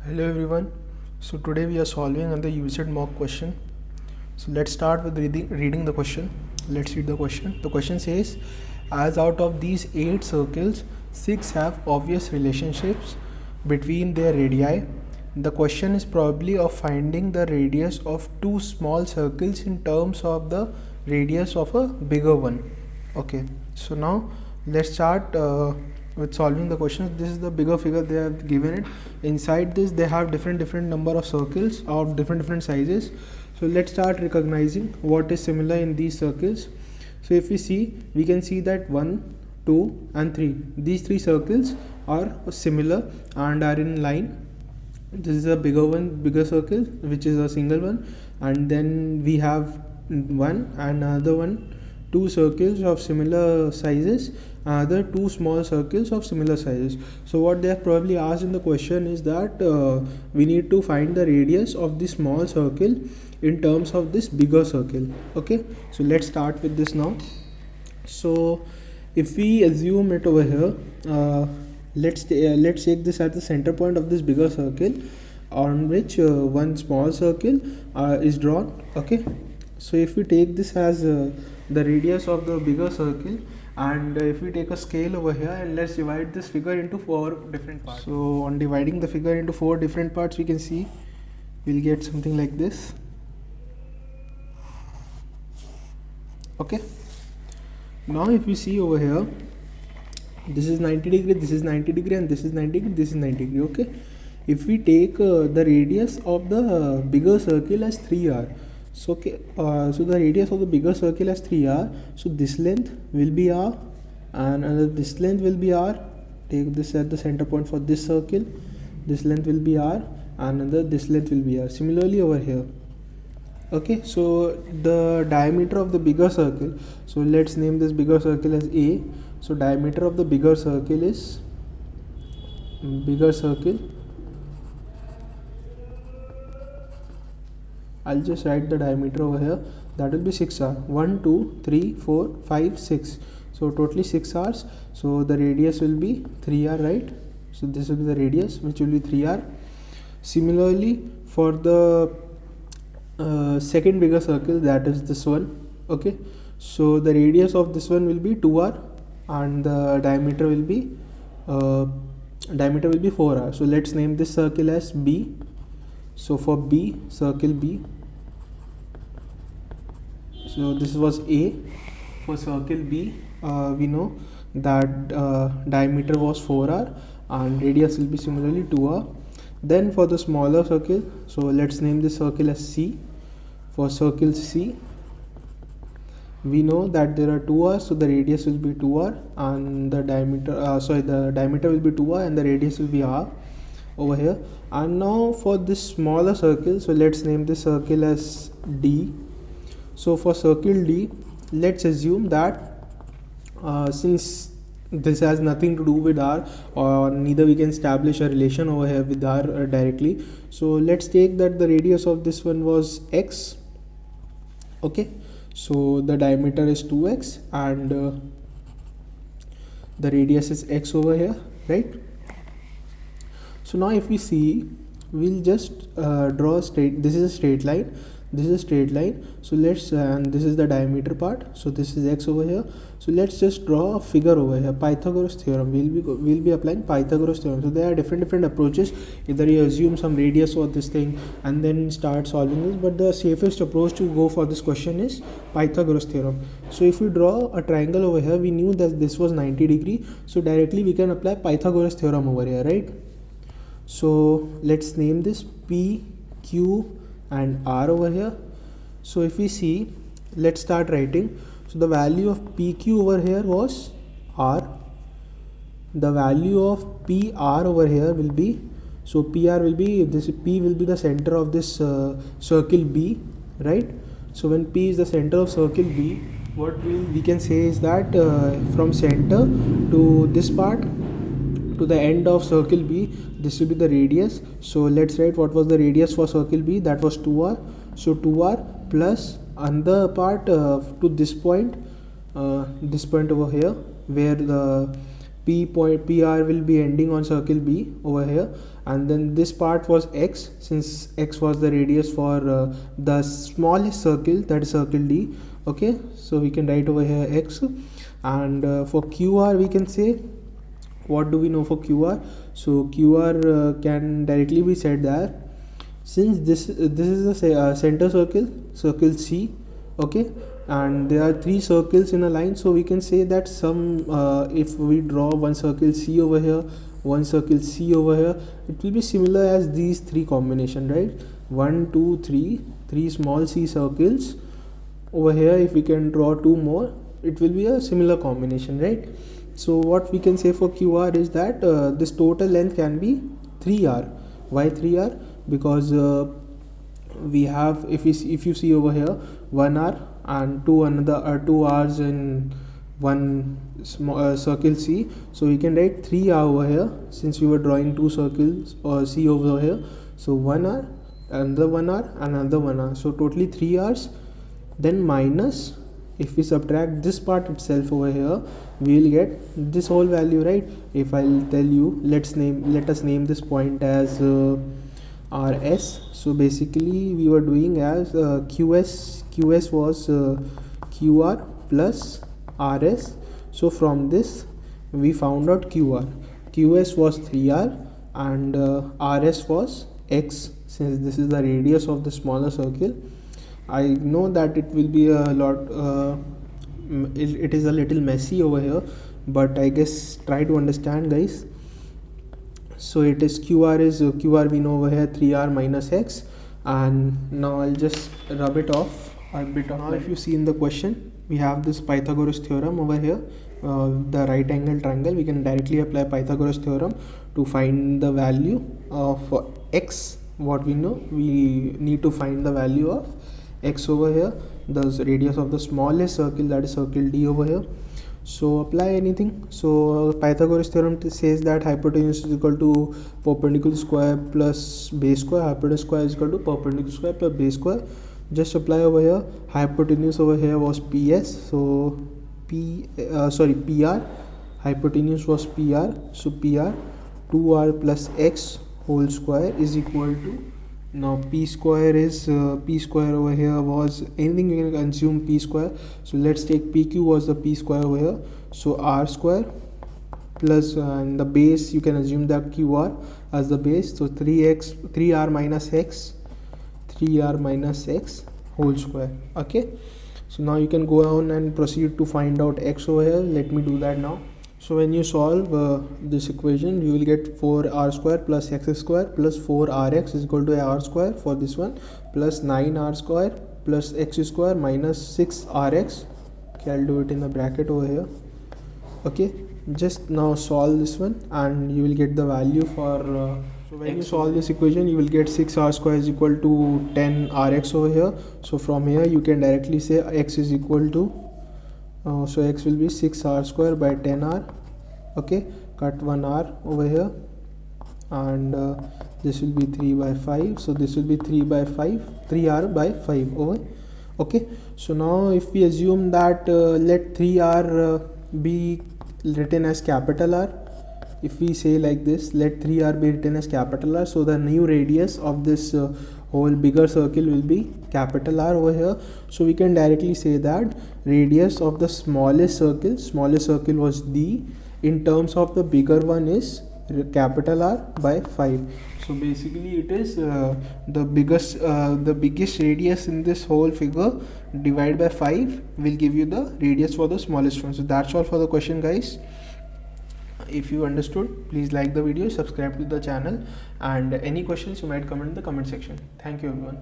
Hello everyone. So today we are solving another UCEED mock question. So let's start with reading the question. Let's read the question. The question says, as out of these 8 circles, 6 have obvious relationships between their radii. The question is probably of finding the radius of 2 small circles in terms of the radius of a bigger one. Okay, so now let's start with solving the question. This is the bigger figure they have given it. Inside this they have different number of circles of different sizes. So let's start recognizing what is similar in these circles. So if we see, we can see that 1, 2 and 3, these 3 circles are similar and are in line. This is a bigger circle which is a single one, and then we have one and another one, 2 circles of similar sizes, other 2 small circles of similar sizes. So what they have probably asked in the question is that we need to find the radius of the small circle in terms of this bigger circle. Okay, so let's start with this now. So if we assume it over here, let's take this as the center point of this bigger circle on which one small circle is drawn. Okay, so if we take this as the radius of the bigger circle, and if we take a scale over here and let's divide this figure into 4 different parts. So on dividing the figure into 4 different parts, we can see we'll get something like this. Okay, now if we see over here, this is 90 degree, this is 90 degree, and this is 90 degree, this is 90 degree. Okay, if we take the radius of the bigger circle as 3r, so okay, so the radius of the bigger circle as 3r, so this length will be r and this length will be r. Take this at the center point for this circle, this length will be r and this length will be r. Similarly over here. Okay, so the diameter of the bigger circle, so let's name this bigger circle as a. So diameter of the bigger circle is I'll just write the diameter over here, that will be 6r. 1 2 3 4 5 6, so totally 6 r's. So the radius will be 3r, right? So this will be the radius, which will be 3r. Similarly for the second bigger circle, that is this one. Okay, so the radius of this one will be 2r and the diameter will be 4r. So let's name this circle as b. So for b, circle b, so this was a. For circle b, we know that diameter was 4r and radius will be similarly 2r. Then for the smaller circle, so let's name this circle as c. For circle c, we know that there are 2r, so the radius will be 2r and the diameter the diameter will be 2r and the radius will be r over here. And now for this smaller circle, so let's name this circle as d. So for circle d, let's assume that since this has nothing to do with r, or neither we can establish a relation over here with r directly, so let's take that the radius of this one was x. Okay, so the diameter is 2x and the radius is x over here, right? So now if we see, we'll just draw a straight, this is a straight line, this is a straight line. So let's and this is the diameter part, so this is x over here. So let's just draw a figure over here. Pythagoras theorem, we'll be applying Pythagoras theorem. So there are different approaches. Either you assume some radius for this thing and then start solving this, but the safest approach to go for this question is Pythagoras theorem. So if we draw a triangle over here, we knew that this was 90 degree, so directly we can apply Pythagoras theorem over here, right? So let's name this p, q and r over here. So if we see, let's start writing. So the value of pq over here was r. The value of pr over here will be, so pr will be, this p will be the center of this circle b, right? So when p is the center of circle b, what we can say is that from center to this part to the end of circle b, this will be the radius. So let's write what was the radius for circle b, that was 2r. So 2r plus another part to this point over here where the PR will be ending on circle B over here, and then this part was X, since X was the radius for the smallest circle, that is circle D. Okay, so we can write over here X, and for QR we can say, what do we know for QR? So QR can directly be said that since this is a center circle, circle C, okay, and there are three circles in a line, so we can say that if we draw one circle C over here, one circle C over here, it will be similar as these three combination, right? 1 2 3 small C circles over here. If we can draw two more, it will be a similar combination, right? So what we can say for QR is that this total length can be 3R. Why 3R? Because we have, if you see over here, 1R and two R's in one small circle C, so we can write 3R over here, since we were drawing two circles or C over here. So 1R, another 1R, another 1R, so totally 3 R's. Then minus, if we subtract this part itself over here, we will get this whole value, right? If I'll tell you, let us name this point as RS. So basically we were doing as QS was QR plus RS. So from this we found out QS was 3R and RS was X, since this is the radius of the smaller circle. I know that it will be a lot it is a little messy over here, but I guess try to understand, guys. So it is QR we know over here 3R minus X, and now I'll just rub it off a bit. Now if you see in the question, we have this Pythagoras theorem over here, the right angle triangle. We can directly apply Pythagoras theorem to find the value of X. What we know, we need to find the value of X over here, the radius of the smallest circle, that is circle D over here. So apply anything. So Pythagoras theorem says that hypotenuse is equal to perpendicular square plus base square. Hypotenuse square is equal to perpendicular square plus base square. Just apply over here. Hypotenuse over here was PS, so PR. Hypotenuse was PR, so PR 2R plus X whole square is equal to, now P square is P square over here was anything you can assume P square. So let's take PQ was the P square over here, so R square plus and the base you can assume that QR as the base, so 3R minus X whole square. Okay, so now you can go on and proceed to find out X over here. Let me do that now. So when you solve this equation, you will get 4R square plus X square plus 4RX is equal to R square for this one, plus 9R square plus X square minus 6RX. Okay, I'll do it in the bracket over here. Okay, just now solve this one and you will get the value for so when you solve this equation, you will get 6R square is equal to 10RX over here. So from here you can directly say X is equal to so X will be 6R square by 10R. Okay, cut 1R over here, and this will be 3 by 5, so this will be 3R by 5 over. Okay, so now if we assume that let 3R be written as capital R, if we say like this, let 3R be written as capital R, so the new radius of this whole bigger circle will be capital R over here. So we can directly say that radius of the smallest circle was D, in terms of the bigger one is capital R by 5. So basically it is the biggest radius in this whole figure divided by 5 will give you the radius for the smallest one. So that's all for the question, guys. If you understood, please like the video, subscribe to the channel, and any questions you might comment in the comment section. Thank you, everyone.